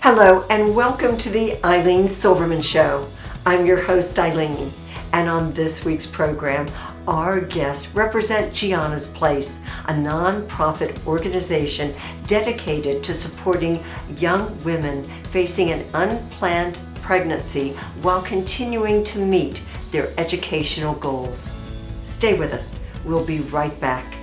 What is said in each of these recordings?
Hello and welcome to the Ilene Silverman Show. I'm your host Ilene, and on this week's program, our guests represent Gianna's Place, a non-profit organization dedicated to supporting young women facing an unplanned pregnancy while continuing to meet their educational goals. Stay with us. We'll be right back.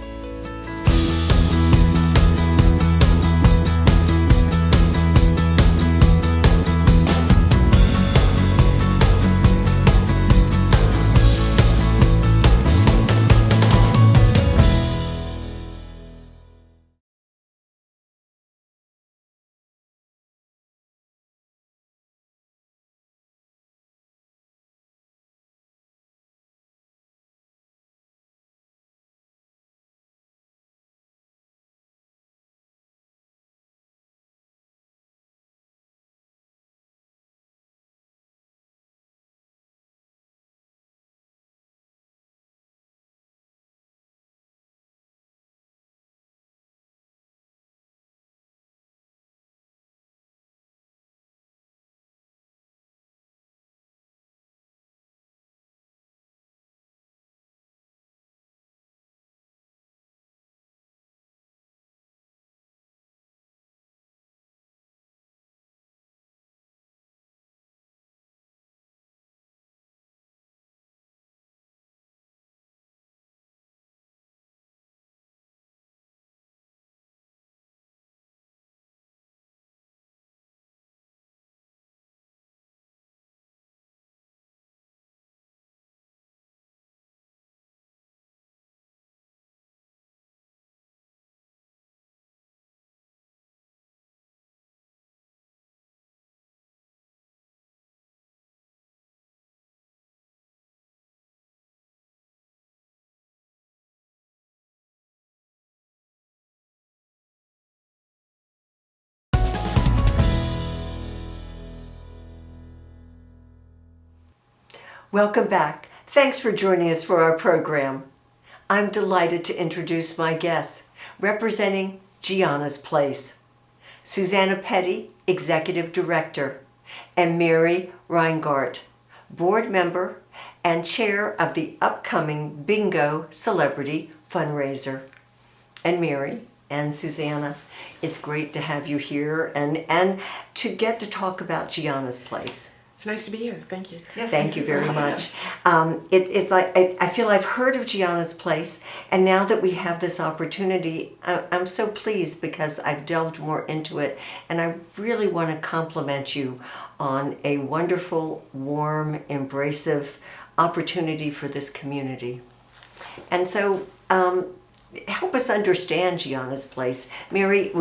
Welcome back. Thanks for joining us for our program. I'm delighted to introduce my guests, representing Gianna's Place, Susanna Petty, Executive Director, and Mary Reingart, Board Member and Chair of the upcoming Bingo Celebrity Fundraiser. And Mary and Susanna, it's great to have you here and to get to talk about Gianna's Place. It's nice to be here. Thank you. Yes, thank you very much. It's like I feel I've heard of Gianna's Place, and now that we have this opportunity, I'm so pleased because I've delved more into it, and I really want to compliment you on a wonderful, warm, embracive opportunity for this community. And so, help us understand Gianna's Place. Mary,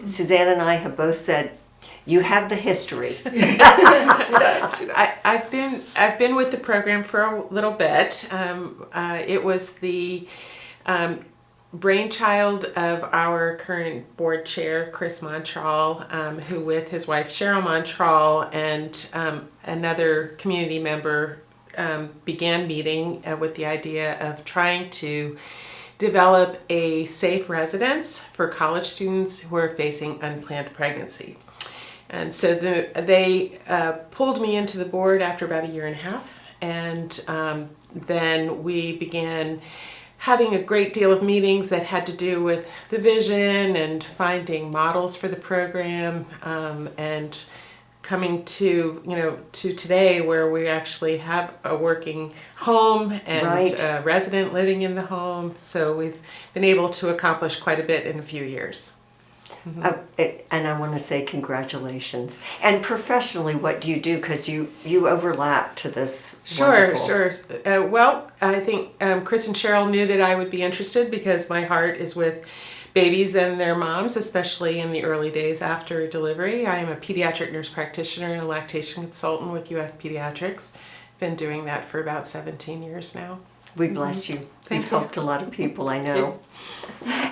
Susanna and I have both said, you have the history. She does. I've been with the program for a little bit. It was the brainchild of our current board chair, Chris Montreal, who with his wife Cheryl Montreal and another community member began meeting with the idea of trying to develop a safe residence for college students who are facing unplanned pregnancy. And so they pulled me into the board after about a year and a half, and then we began having a great deal of meetings that had to do with the vision and finding models for the program, and coming to today where we actually have a working home and right. A resident living in the home. So we've been able to accomplish quite a bit in a few years. And I want to say congratulations. And professionally, what do you do? Because you overlap to this. Sure. Wonderful. Well, I think Chris and Cheryl knew that I would be interested because my heart is with babies and their moms, especially in the early days after delivery. I am a pediatric nurse practitioner and a lactation consultant with UF Pediatrics. Been doing that for about 17 years now. We bless you. Thank You've you. helped a lot of people, I know.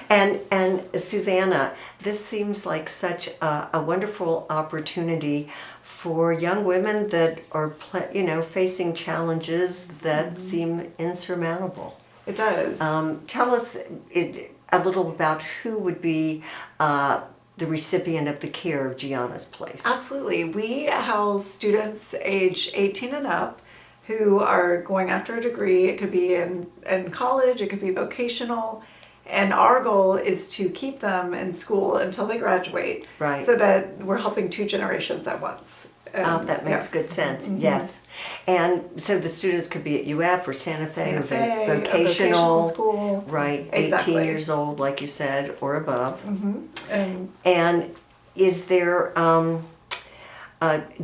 And Susanna, this seems like such a wonderful opportunity for young women that are facing challenges that seem insurmountable. It does. Tell us a little about who would be the recipient of the care of Gianna's Place? Absolutely. We house students age 18 and up who are going after a degree. It could be in college, it could be vocational. And our goal is to keep them in school until they graduate. Right. So that we're helping 2 generations at once. That makes good sense. Yes. And so the students could be at UF or Santa Fe, Santa or Fe, a vocational school. Right. Exactly. 18 years old, like you said, or above. And And is there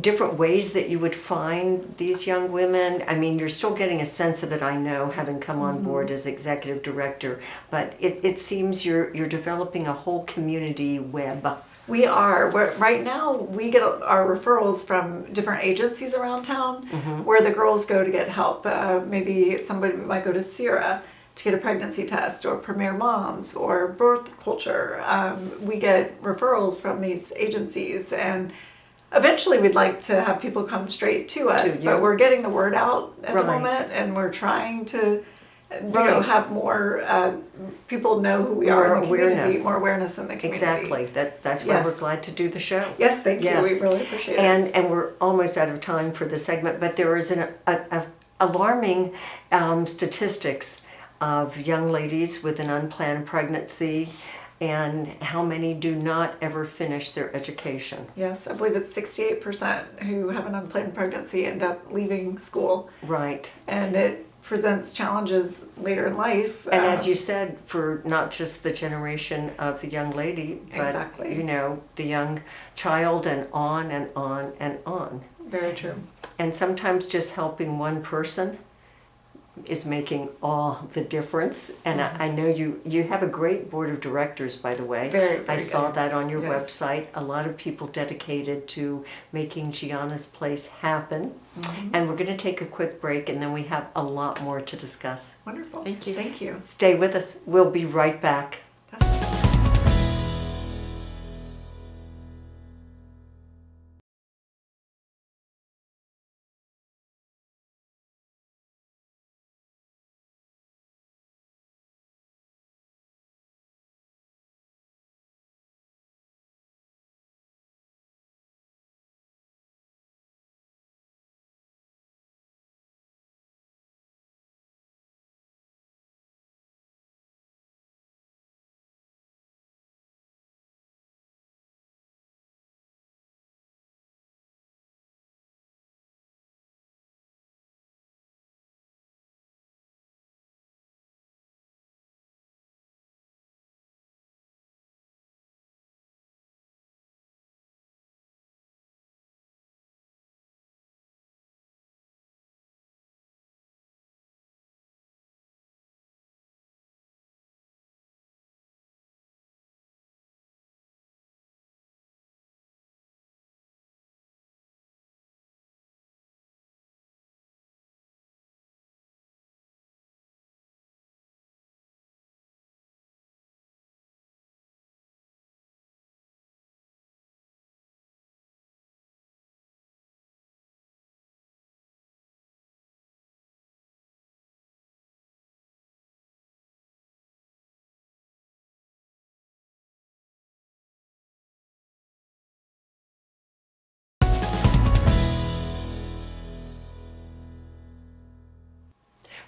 different ways that you would find these young women? I mean, you're still getting a sense of it, I know, having come on board as executive director, but it seems you're developing a whole community web. right now we get our referrals from different agencies around town where the girls go to get help. Maybe somebody might go to Sierra to get a pregnancy test, or Premier Moms, or Birth Culture. We get referrals from these agencies, and eventually we'd like to have people come straight to us, but we're getting the word out at the moment, and we're trying to have more people know who we are in the community, more awareness in the community. Exactly. That's why we're glad to do the show. Yes, thank you. We really appreciate it. And we're almost out of time for the segment, but there is an alarming statistics of young ladies with an unplanned pregnancy, and how many do not ever finish their education. Yes, I believe it's 68% who have an unplanned pregnancy end up leaving school. Right. And it presents challenges later in life. And as you said, for not just the generation of the young lady, but Exactly. The young child, and on and on and on. Very true. And sometimes just helping one person is making all the difference. And I know you have a great board of directors, by the way. Very I saw good. that on your Yes. website. A lot of people dedicated to making Gianna's Place happen. And we're going to take a quick break, and then we have a lot more to discuss. Wonderful. Thank you. Thank you. Stay with us. We'll be right back.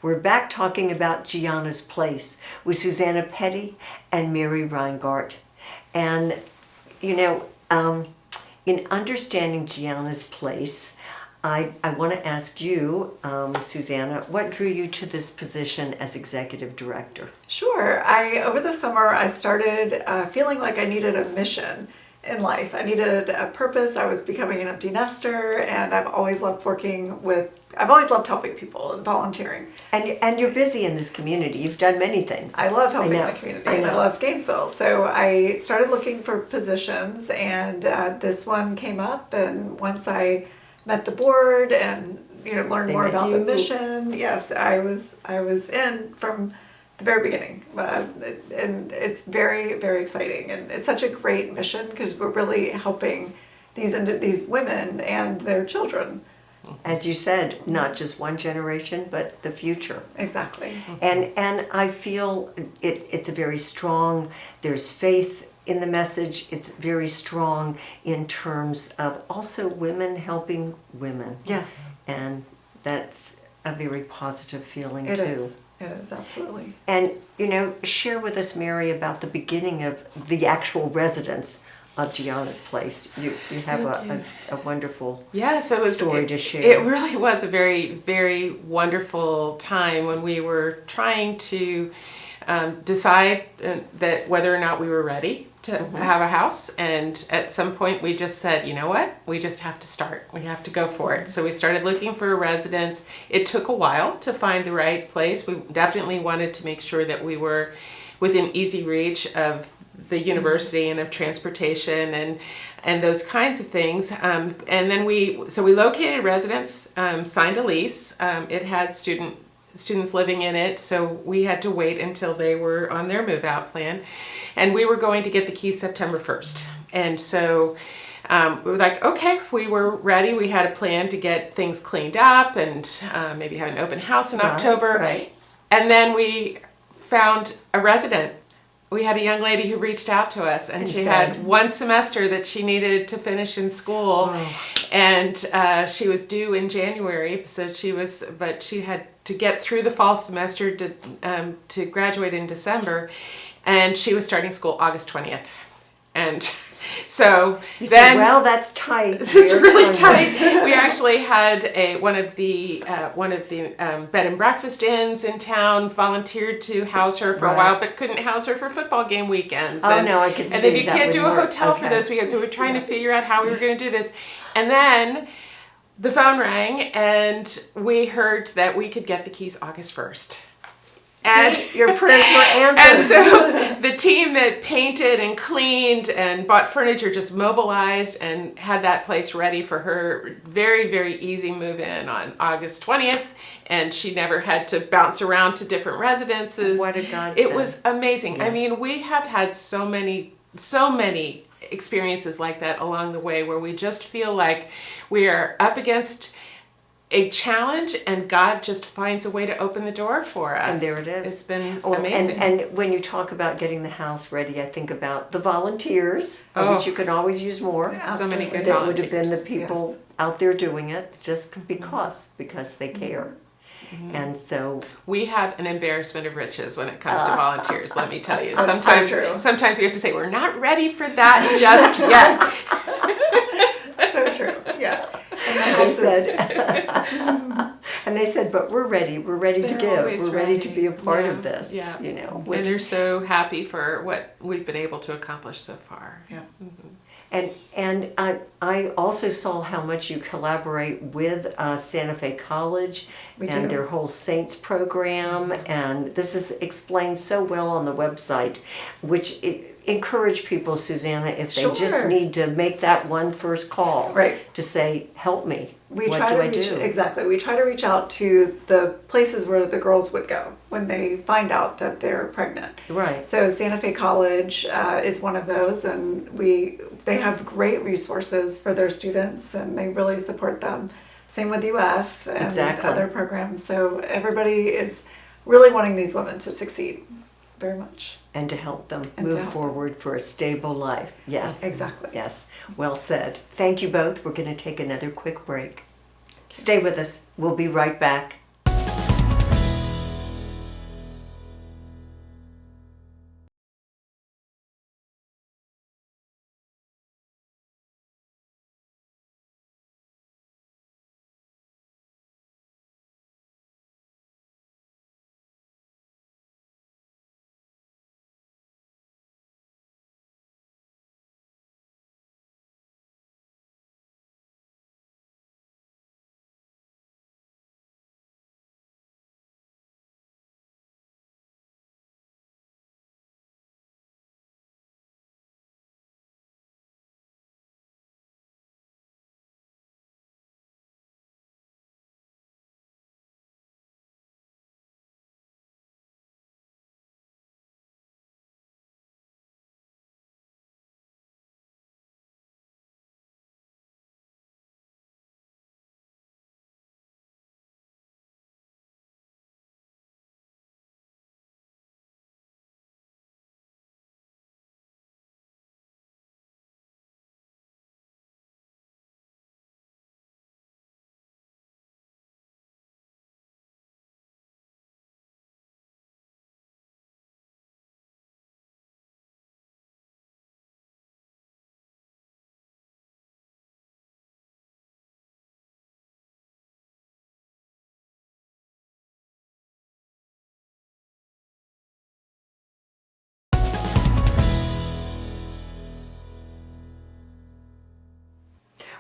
We're back talking about Gianna's Place with Susanna Petty and Mary Reingart. And, in understanding Gianna's Place, I want to ask you, Susanna, what drew you to this position as executive director? Sure. Over the summer, I started feeling like I needed a mission in life. I needed a purpose. I was becoming an empty nester, and I've always loved helping people and volunteering. And you're busy in this community. You've done many things. I love helping the community, and I love Gainesville. So I started looking for positions, and this one came up. And once I met the board and learned more about the mission, yes, I was in from the very beginning, and it's very, very exciting, and it's such a great mission because we're really helping these women and their children. As you said, not just one generation, but the future. Exactly. And I feel it's a very strong. There's faith in the message, it's very strong in terms of also women helping women. Yes. And that's a very positive feeling It too. is. It is, absolutely. And, share with us, Mary, about the beginning of the actual residence of Gianna's place. You have a wonderful story to share. It really was a very, very wonderful time when we were trying to decide that whether or not we were ready to have a house. And at some point we just said, you know what, we just have to start. We have to go for it. So we started looking for a residence. It took a while to find the right place. We definitely wanted to make sure that we were within easy reach of the university and of transportation and those kinds of things. And then we located a residence, signed a lease. It had students living in it, so we had to wait until they were on their move out plan. And we were going to get the keys September 1st. And so we were like, okay, we were ready. We had a plan to get things cleaned up and maybe have an open house in October. Right. And then we found a resident. We had a young lady who reached out to us, and she had one semester that she needed to finish in school. Oh. And she was due in January, so but she had to get through the fall semester to graduate in December, and she was starting school August 20th. And so You then, said, well, that's tight. it's really tight. We actually had one of the bed and breakfast inns in town volunteered to house her for a while, but couldn't house her for football game weekends. Oh, no, I could see And then you that can't would do a work. hotel for those weekends. So we were trying to figure out how we were going to do this. And then the phone rang, and we heard that we could get the keys August 1st. And your prayers were answered. And so the team that painted and cleaned and bought furniture just mobilized and had that place ready for her very, very easy move in on August 20th. And she never had to bounce around to different residences. What a godsend. It was amazing. Yes. I mean, we have had so many experiences like that along the way where we just feel like we are up against a challenge, and God just finds a way to open the door for us. And there it is. It's been amazing. And when you talk about getting the house ready, I think about the volunteers, of which you can always use more. So many good That would have been the volunteers. people out there doing it just because they care. And so We have an embarrassment of riches when it comes to volunteers, let me tell you. so Sometimes true. sometimes we have to say, we're not ready for that just yet. So true. Yeah. And the they house is, said, and they said, but we're ready. We're ready to They're give. always We're ready to be a part Yeah, of this. yeah. Which, And they're so happy for what we've been able to accomplish so far. yeah. And I also saw how much you collaborate with Santa Fe College We and do. their whole Saints program, and this is explained so well on the website, which encourage people, Susanna, if they just Sure. need to make that one first call, Right. to say, help me. We What try do to I reach, do? Exactly. We try to reach out to the places where the girls would go when they find out that they're pregnant. Right. So Santa Fe College is one of those, and they have great resources for their students, and they really support them. Same with UF and Exactly. other programs. So everybody is really wanting these women to succeed, very much. And to help them And to move help forward for a stable life. Yes. Exactly. Yes. Well said. Thank you both. We're going to take another quick break. Stay with us. We'll be right back.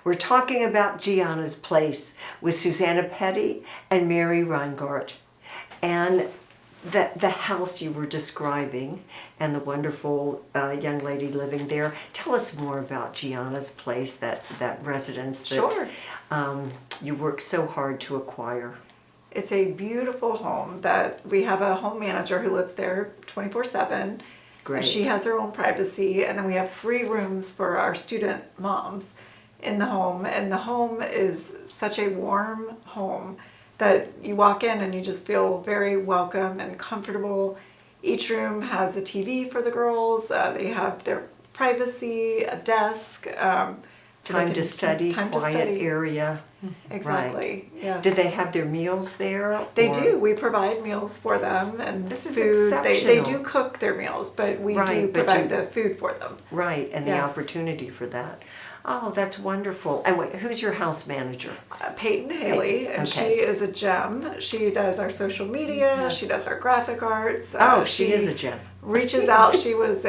We're talking about Gianna's Place with Susanna Petty and Mary Reingart. And the house you were describing and the wonderful young lady living there. Tell us more about Gianna's Place, that residence that Sure. You worked so hard to acquire. It's a beautiful home that we have a home manager who lives there 24/7. Great. She has her own privacy, and then we have 3 rooms for our student moms in the home. And the home is such a warm home that you walk in and you just feel very welcome and comfortable. Each room has a TV for the girls. They have their privacy, a desk. So they Time can- to study, time to quiet study. area. Exactly. Yes. Do they have their meals there? They or- do. We provide meals for them and This is food. They exceptional. do cook their meals, but we Right, do but provide you- the food for them. Right, and the Yes. opportunity for that. Oh, that's wonderful. And wait, who's your house manager? Peyton Haley, and okay. she is a gem. She does our social media. Yes. She does our graphic arts. Oh, she is a gem. Reaches out. She was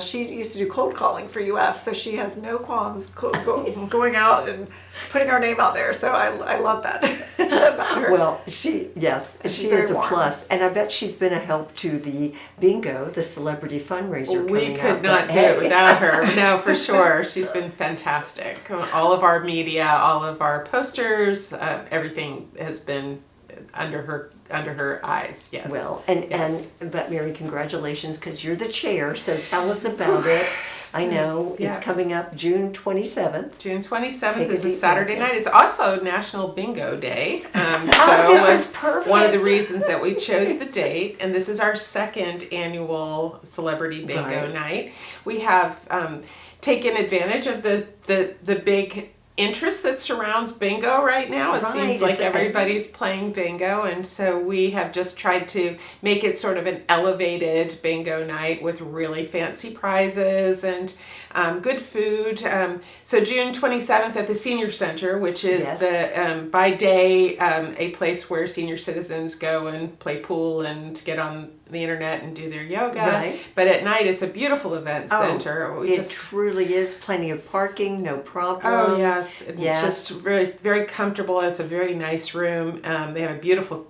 she used to do cold calling for UF, so she has no qualms going out and putting our name out there. So I love that about her. Well, she she's is very a warm. plus, and I bet she's been a help to the bingo, the celebrity fundraiser. We coming could up. not But do hey. it without her. No, for sure. She's been fantastic. All of our media, all of our posters, everything has been under her eyes. Yes. Well, Yes. but Mary, congratulations, because you're the chair. So tell us about it. I know Yeah. it's coming up June 27th. June Take 27th a is a deep Saturday breath. night. It's also National Bingo Day. This is perfect. One of the reasons that we chose the date, and this is our 2nd annual Celebrity Bingo Right. Night. We have taken advantage of the big interest that surrounds bingo right now. It Right, seems like it's- everybody's playing bingo, and so we have just tried to make it sort of an elevated bingo night with really fancy prizes and good food. So June 27th at the Senior Center, which is Yes. the by day a place where senior citizens go and play pool and get on the internet and do their yoga. Right. But at night it's a beautiful event center. We It truly is. Plenty of parking, no problem. Oh yes, it's Yes. just really very comfortable. It's a very nice room. They have a beautiful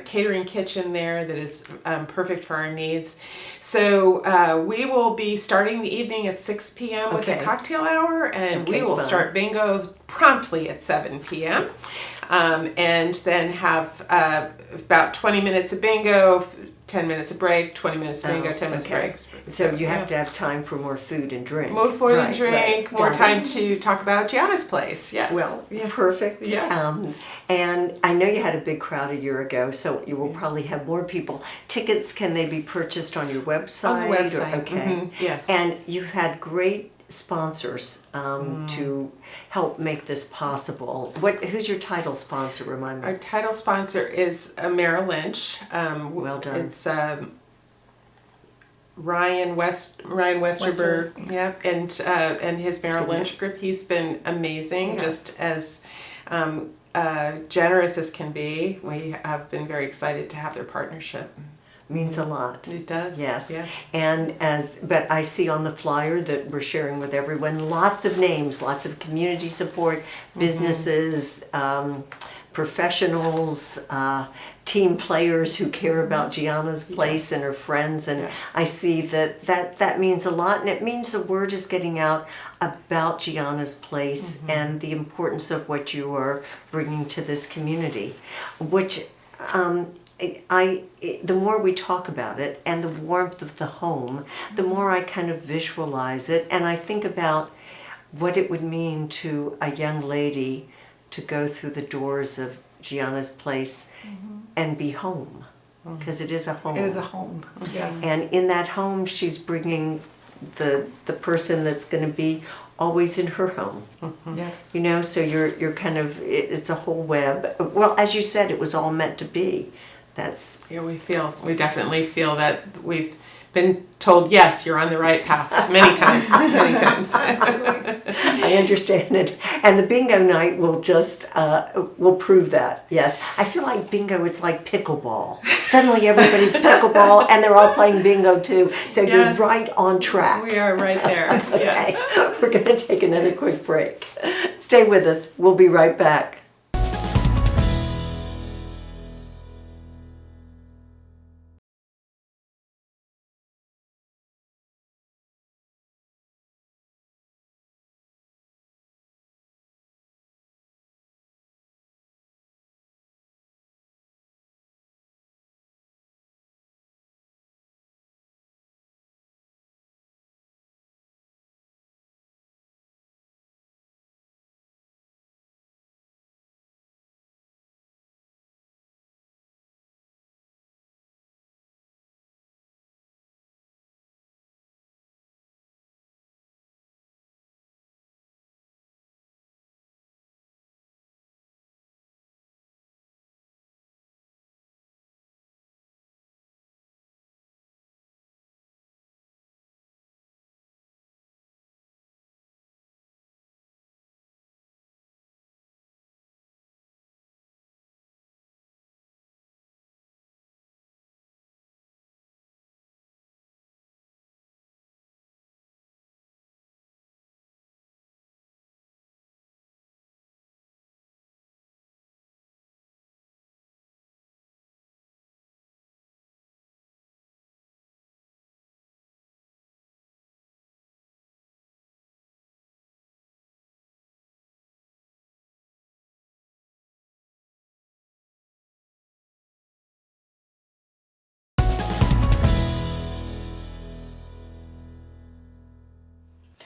catering kitchen there that is perfect for our needs. So we will be starting the evening at 6 p.m. with Okay. a cocktail hour, and Okay, we will fun. start bingo promptly at 7 p.m. And then have about 20 minutes of bingo, 10 minutes of break, 20 minutes of bingo, 10 minutes of break. So you have to have time for more food and drink. more food and Right, drink, right. more Got it. time to talk about Gianna's Place. Yes. Well, yeah. perfect. Yes. And I know you had a big crowd a year ago, so you will probably have more people. Tickets, can they be purchased on your website? On the website, Okay. mhm, yes. And you've had great sponsors to help make this possible. Who's your title sponsor? Remind me. Our title sponsor is Merrill Lynch. Well done. It's Ryan Westerberg. Yep, and his Merrill Lynch group. He's been amazing, Yes. just as generous as can be. We have been very excited to have their partnership. Means a lot. It does. Yes. Yes. But I see on the flyer that we're sharing with everyone lots of names, lots of community support, businesses, professionals, team players who care about Gianna's Place and her friends. And Yes. I see that means a lot. And it means the word is getting out about Gianna's Place and the importance of what you are bringing to this community, which the more we talk about it and the warmth of the home, the more I kind of visualize it, and I think about what it would mean to a young lady to go through the doors of Gianna's Place and be home, because it is a home. It is a home. Yes. And in that home, she's bringing the person that's going to be always in her home. Yes. You know, so you're kind of, it's a whole web. Well, as you said, it was all meant to be. That's Yeah, we definitely feel that we've been told, yes, you're on the right path many times, many times. I understand it. And the bingo night will just will prove that. Yes, I feel like bingo. It's like pickleball. Suddenly everybody's pickleball, and they're all playing bingo too. So Yes. you're right on track. We are right there. Yes. Okay. We're going to take another quick break. Stay with us. We'll be right back.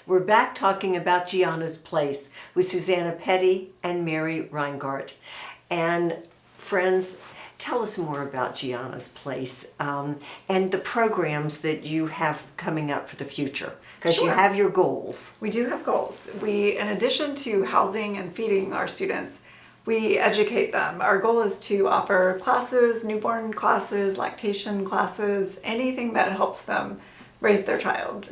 We're back talking about Gianna's Place with Susanna Petty and Mary Reingart. And friends, tell us more about Gianna's Place and the programs that you have coming up for the future, because you have your goals. We do have goals. We, in addition to housing and feeding our students, we educate them. Our goal is to offer classes, newborn classes, lactation classes, anything that helps them raise their child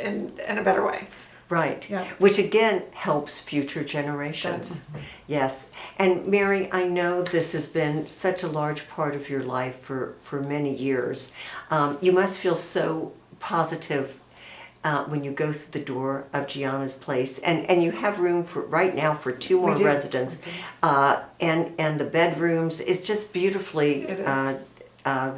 in a better way. Right, Yeah. which again helps future generations. Yes, and Mary, I know this has been such a large part of your life for many years. You must feel so positive when you go through the door of Gianna's Place, and you have room for right now for 2 more residents, and the bedrooms is just beautifully. It is.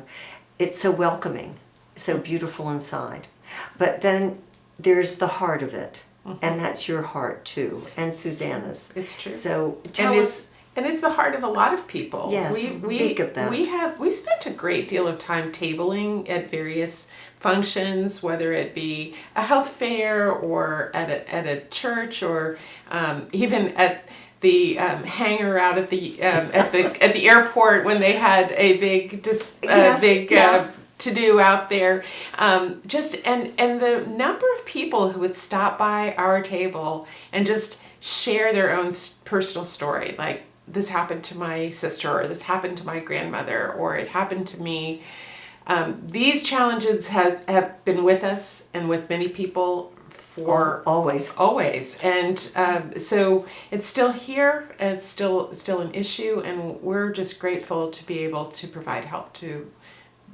It's so welcoming, so beautiful inside, but then there's the heart of it, and that's your heart too, and Susanna's. It's true. So tell us. And it's the heart of a lot of people. Yes, speak of that. We spent a great deal of time tabling at various functions, whether it be a health fair or at a church, or even at the hangar out at the airport when they had a big to do out there. And the number of people who would stop by our table and just share their own personal story, like, this happened to my sister, or this happened to my grandmother, or it happened to me. These challenges have been with us and with many people for always. And so it's still here, and it's still an issue, and we're just grateful to be able to provide help to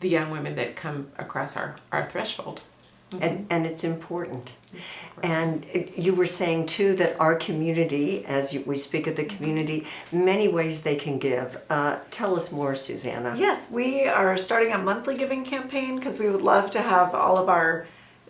the young women that come across our threshold. And it's important. And you were saying too that our community, we speak of the community, many ways they can give. Tell us more, Susanna. Yes, we are starting a monthly giving campaign because we would love to have all of our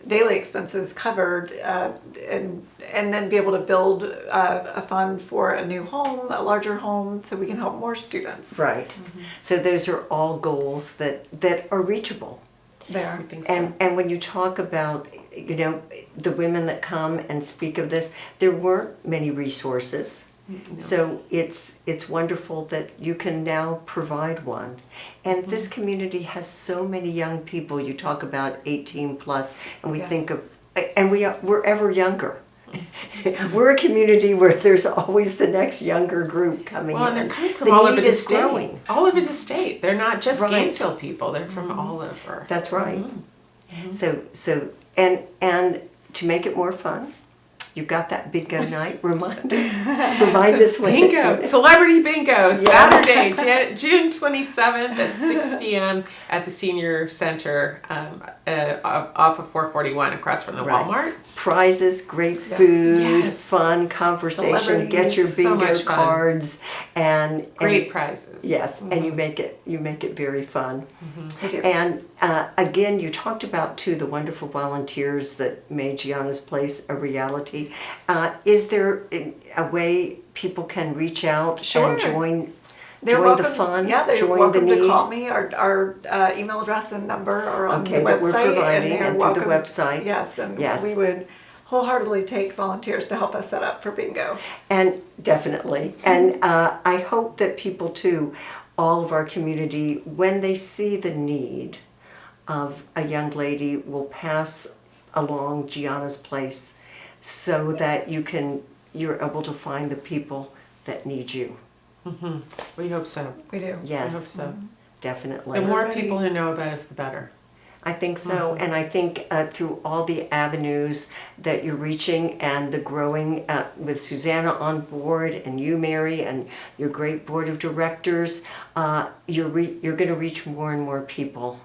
daily expenses covered, and then be able to build a fund for a new home, a larger home, so we can help more students. Right. So those are all goals that are reachable. They are. I think so. And when you talk about, the women that come and speak of this, there weren't many resources. No. So it's wonderful that you can now provide one. And this community has so many young people. You talk about 18 plus, and we think of, and we're ever younger. We're a community where there's always the next younger group coming in. Well, and they're coming from the all need over the is state. growing. All over the state. They're not just Right. Gainesville people. They're from all over. That's right. So and to make it more fun, You got that bingo night? Remind us when. Bingo, celebrity bingo, Saturday, June 27th at 6 p.m. at the Senior Center off of 441 across from the Right. Walmart. Prizes, great food, Yes. fun conversation. Get your Celebrities, so bingo much fun. cards and Great prizes. Yes, and you make it very fun. I do. And again, you talked about too the wonderful volunteers that made Gianna's Place a reality. Is there a way people can reach out Sure. and join They're the welcome, fun? Yeah, they're join the welcome need? to call me. Our email address and number are on Okay, the that website. we're providing they're and through the welcome- website. Yes, and Yes. we would wholeheartedly take volunteers to help us set up for bingo. And definitely. And I hope that people too, all of our community, when they see the need of a young lady, will pass along Gianna's Place so that you're able to find the people that need you. We hope so. We do. Yes. We hope so. Definitely. The more Alrighty. people who know about us, the better. I think so, and I think through all the avenues that you're reaching and the growing with Susanna on board and you, Mary, and your great board of directors, you're going to reach more and more people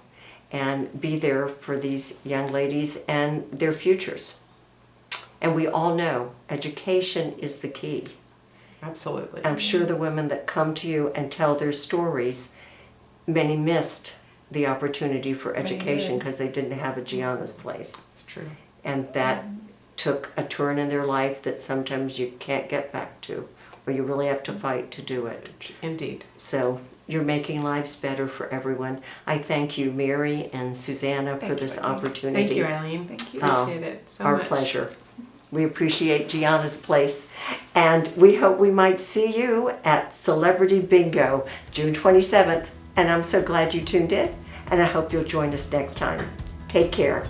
and be there for these young ladies and their futures. And we all know education is the key. Absolutely. I'm sure the women that come to you and tell their stories, many missed the opportunity for education did. because they didn't have a Gianna's Place. It's true. And that took a turn in their life that sometimes you can't get back to, or you really have to fight to do it. Indeed. So you're making lives better for everyone. I thank you, Mary and Susanna, for Thank you, this Eileen. opportunity. Thank you, Eileen. Thank you. Appreciate it so Our much. pleasure. We appreciate Gianna's Place. And we hope we might see you at Celebrity Bingo, June 27th. And I'm so glad you tuned in. And I hope you'll join us next time. Take care.